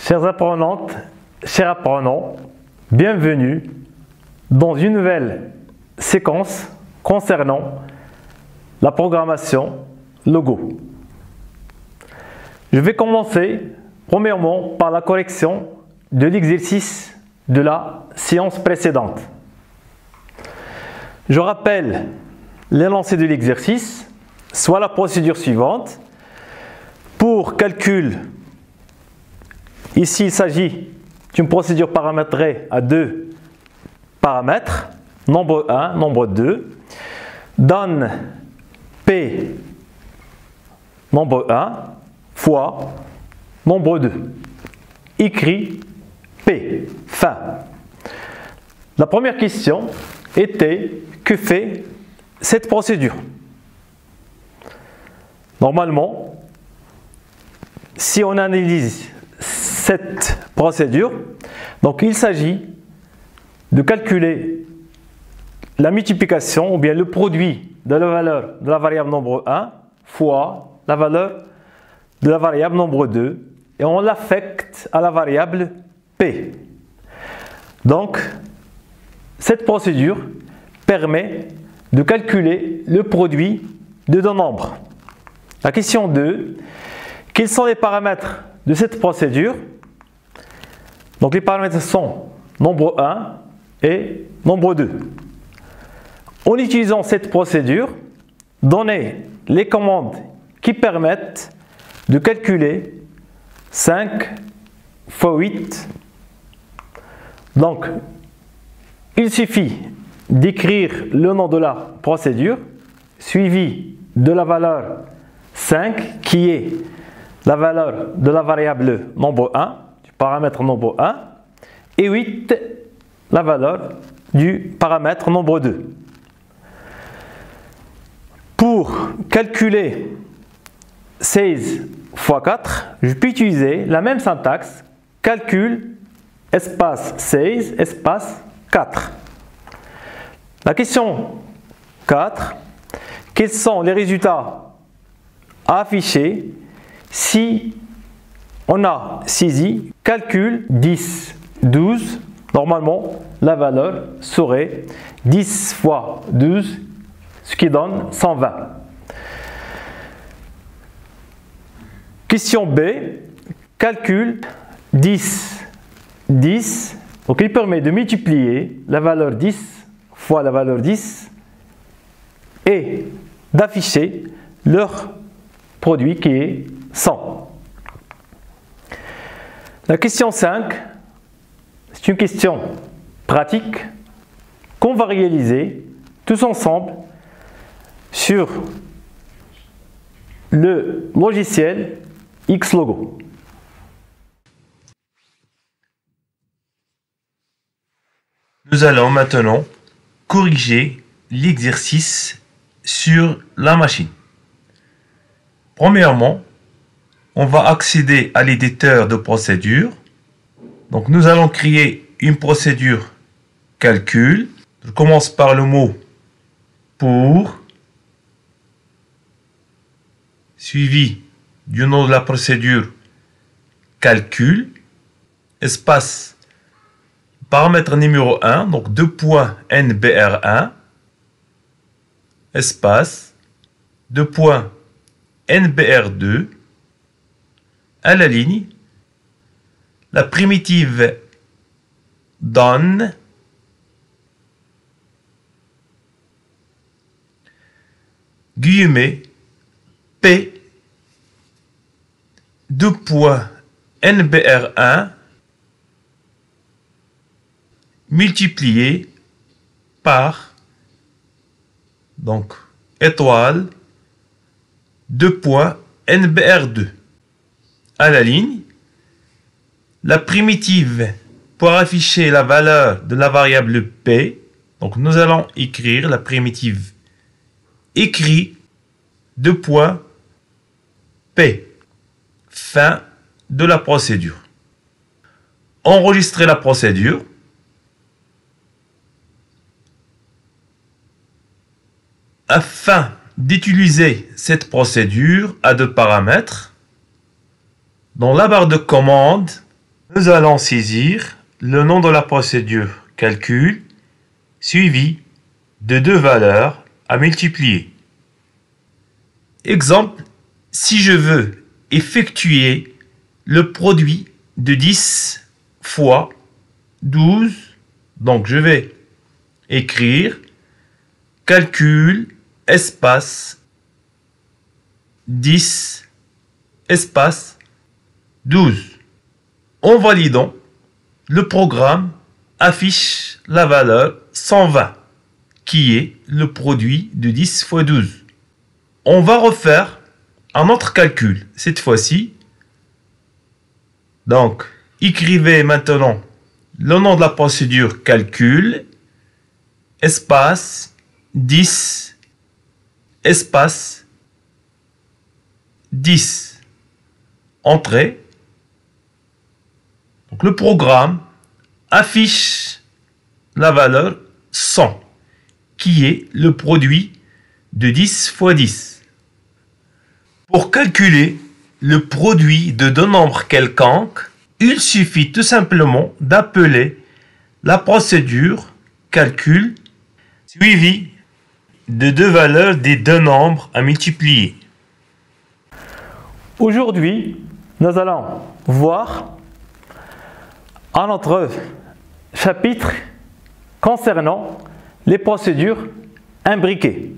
Chères apprenantes, chers apprenants, bienvenue dans une nouvelle séquence concernant la programmation Logo. Je vais commencer premièrement par la correction de l'exercice de la séance précédente. Je rappelle l'énoncé de l'exercice, soit la procédure suivante. Pour calcul, ici il s'agit d'une procédure paramétrée à deux paramètres, nombre 1, nombre 2, donne P, nombre 1, fois nombre 2, écrit P, fin. La première question était: que fait cette procédure? Normalement, si on analyse cette procédure, donc il s'agit de calculer la multiplication ou bien le produit de la valeur de la variable nombre 1 fois la valeur de la variable nombre 2 et on l'affecte à la variable P. Donc, cette procédure permet de calculer le produit de deux nombres. La question 2, quels sont les paramètres de cette procédure? Donc les paramètres sont nombre 1 et nombre 2. En utilisant cette procédure, donnez les commandes qui permettent de calculer 5 fois 8. Donc, il suffit d'écrire le nom de la procédure suivi de la valeur 5 qui est la valeur de la variable nombre 1, du paramètre nombre 1, et 8, la valeur du paramètre nombre 2. Pour calculer 16 fois 4, je peux utiliser la même syntaxe, calcul, espace 16, espace 4. La question 4, quels sont les résultats à afficher si on a saisi calcul 10, 12, normalement la valeur serait 10 fois 12, ce qui donne 120. Question B, calcul 10, 10, donc il permet de multiplier la valeur 10 fois la valeur 10 et d'afficher leur produit qui est 100. La question 5, c'est une question pratique qu'on va réaliser tous ensemble sur le logiciel Xlogo. Nous allons maintenant corriger l'exercice sur la machine. Premièrement, on va accéder à l'éditeur de procédure. Donc nous allons créer une procédure calcul. Je commence par le mot pour, suivi du nom de la procédure calcul, espace paramètre numéro 1, donc 2 points NBR1, espace 2 points NBR2, à la ligne, la primitive donne guillemets P 2 points NBR1 multiplié par donc étoile 2 points NBR2 à la ligne, la primitive pour afficher la valeur de la variable P, donc nous allons écrire la primitive écrit 2 points P, fin de la procédure. Enregistrer la procédure. Afin d'utiliser cette procédure à deux paramètres, dans la barre de commande, Nous allons saisir le nom de la procédure calcul suivi de deux valeurs à multiplier. Exemple, si je veux effectuer le produit de 10 fois 12, donc je vais écrire calcul espace 10 espace 12. En validant, le programme affiche la valeur 120, qui est le produit de 10 fois 12. On va refaire un autre calcul, cette fois-ci. Donc, écrivez maintenant le nom de la procédure calcul, espace 10, espace 10. Entrée. Donc, le programme affiche la valeur 100, qui est le produit de 10 fois 10. Pour calculer le produit de deux nombres quelconques, il suffit tout simplement d'appeler la procédure calcul suivie de deux valeurs des deux nombres à multiplier. Aujourd'hui, nous allons voir un autre chapitre concernant les procédures imbriquées.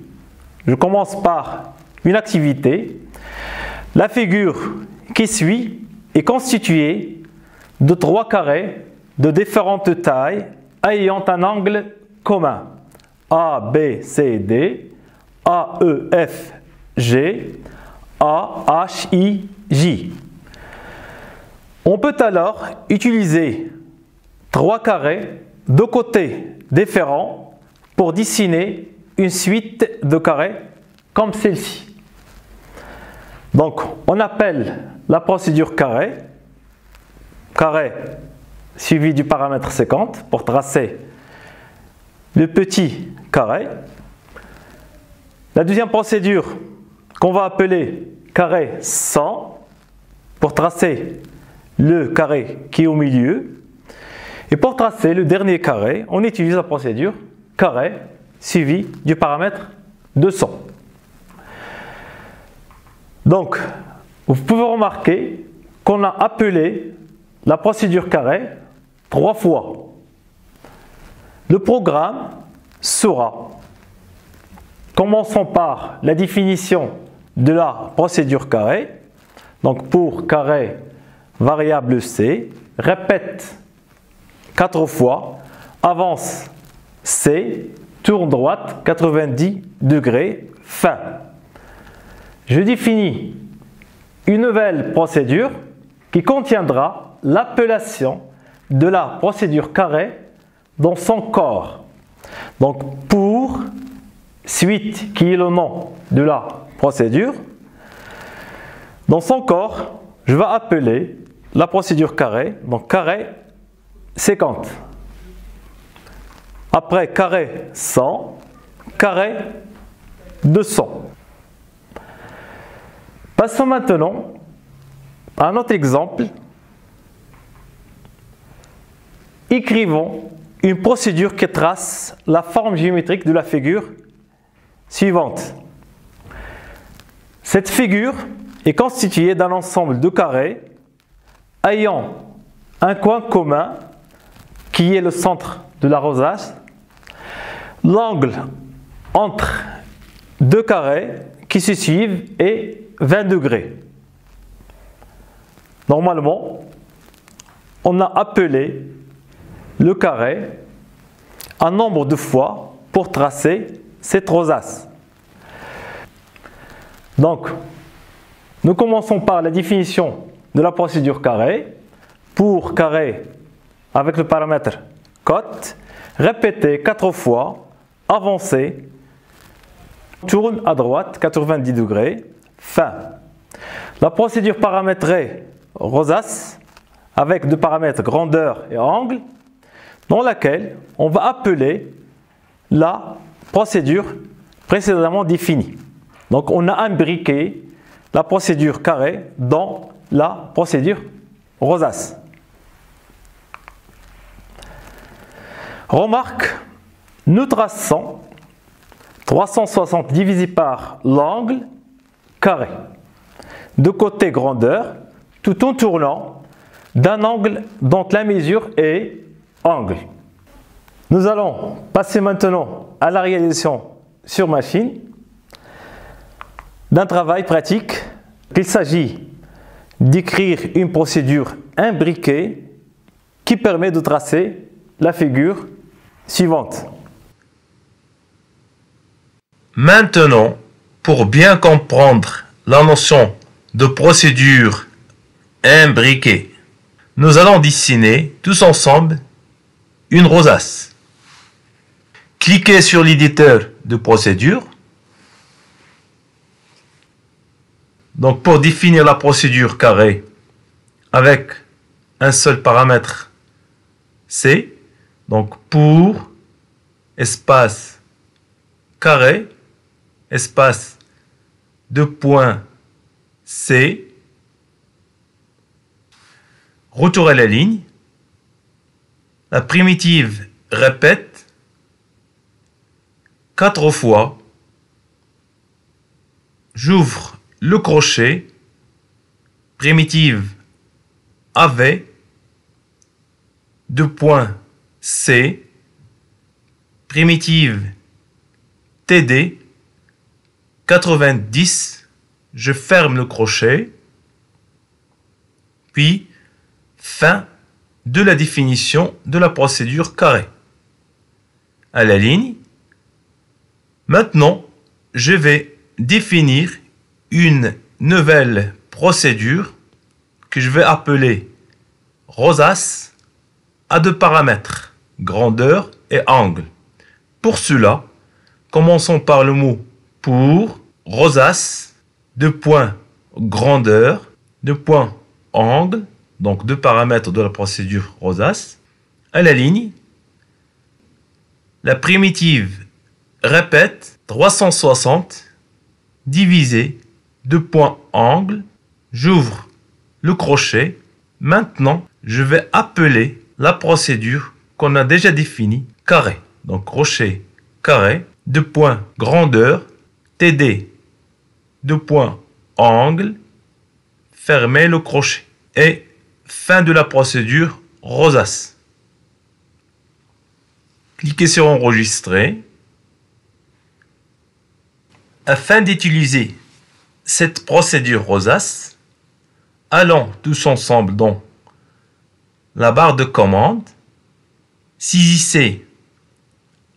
Je commence par une activité. La figure qui suit est constituée de trois carrés de différentes tailles ayant un angle commun. A, B, C, D, A, E, F, G, A, H, I, J. On peut alors utiliser trois carrés de côtés différents pour dessiner une suite de carrés comme celle-ci. Donc, on appelle la procédure carré suivi du paramètre 50 pour tracer le petit carré. La deuxième procédure qu'on va appeler carré 100 pour tracer le carré qui est au milieu. Et pour tracer le dernier carré, on utilise la procédure carré suivi du paramètre 200. Donc, vous pouvez remarquer qu'on a appelé la procédure carré 3 fois. Le programme sera, commençons par la définition de la procédure carré. Donc, pour carré variable C, répète 4 fois, avance C, tourne droite 90 degrés, fin. Je définis une nouvelle procédure qui contiendra l'appellation de la procédure carré dans son corps. Donc pour suite qui est le nom de la procédure, dans son corps, je vais appeler la procédure carré, donc carré 50. Après carré 100, carré 200. Passons maintenant à un autre exemple. Écrivons une procédure qui trace la forme géométrique de la figure suivante. Cette figure est constituée d'un ensemble de carrés ayant un coin commun qui est le centre de la rosace. L'angle entre deux carrés qui se suivent est 20 degrés. Normalement, on a appelé le carré un nombre de fois pour tracer cette rosace. Donc, nous commençons par la définition de la procédure carré. Pour carré avec le paramètre cote, répétez 4 fois, avancez, tourne à droite 90 degrés, fin. La procédure paramétrée rosace avec deux paramètres grandeur et angle, dans laquelle on va appeler la procédure précédemment définie. Donc on a imbriqué la procédure carré dans la procédure rosace. Remarque, nous traçons 360 divisé par l'angle carré, de côté grandeur, tout en tournant d'un angle dont la mesure est angle. Nous allons passer maintenant à la réalisation sur machine d'un travail pratique. Il s'agit d'écrire une procédure imbriquée qui permet de tracer la figure suivante. Maintenant, pour bien comprendre la notion de procédure imbriquée, nous allons dessiner tous ensemble une rosace. Cliquez sur l'éditeur de procédure. Donc pour définir la procédure carré avec un seul paramètre C, donc pour espace carré, espace de point C, retour à la ligne, la primitive répète 4 fois, j'ouvre le crochet, primitive AV, 2 points C, primitive TD, 90, je ferme le crochet, puis fin de la définition de la procédure carré. À la ligne, maintenant, je vais définir une nouvelle procédure que je vais appeler rosace à 2 paramètres, grandeur et angle. Pour cela, commençons par le mot pour, rosace, 2 points grandeur, 2 points angle, donc 2 paramètres de la procédure rosace. À la ligne, la primitive répète 360 divisé 2 points angle, j'ouvre le crochet. Maintenant, je vais appeler la procédure qu'on a déjà définie carré. Donc crochet carré, 2 points grandeur, TD, 2 points angle, fermez le crochet. Et fin de la procédure rosace. Cliquez sur enregistrer. Afin d'utiliser cette procédure rosace, allons tous ensemble dans la barre de commande, saisissez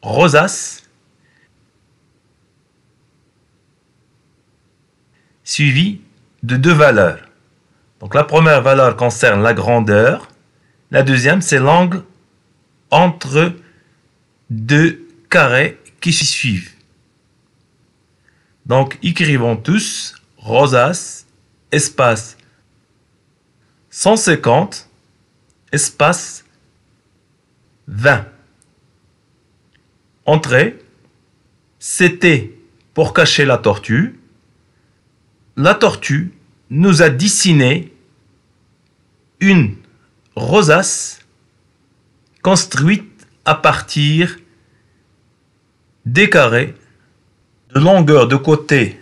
rosace, suivi de 2 valeurs. Donc la première valeur concerne la grandeur, la deuxième c'est l'angle entre 2 carrés qui se suivent. Donc écrivons tous rosace espace 150 espace 20. Entrée, c'était pour cacher la tortue. La tortue nous a dessiné une rosace construite à partir des carrés de longueur de côté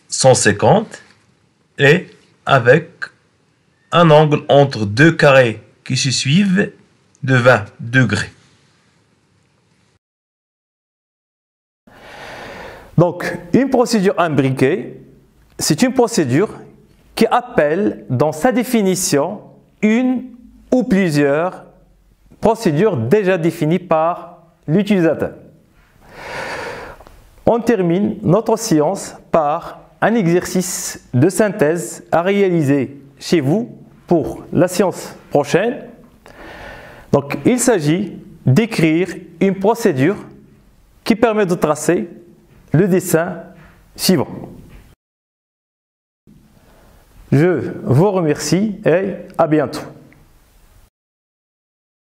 150 et avec un angle entre 2 carrés qui se suivent de 20 degrés. Donc, une procédure imbriquée, c'est une procédure qui appelle dans sa définition une ou plusieurs procédures déjà définies par l'utilisateur. On termine notre séance par un exercice de synthèse à réaliser chez vous pour la séance prochaine. Donc, il s'agit d'écrire une procédure qui permet de tracer le dessin suivant. Je vous remercie et à bientôt.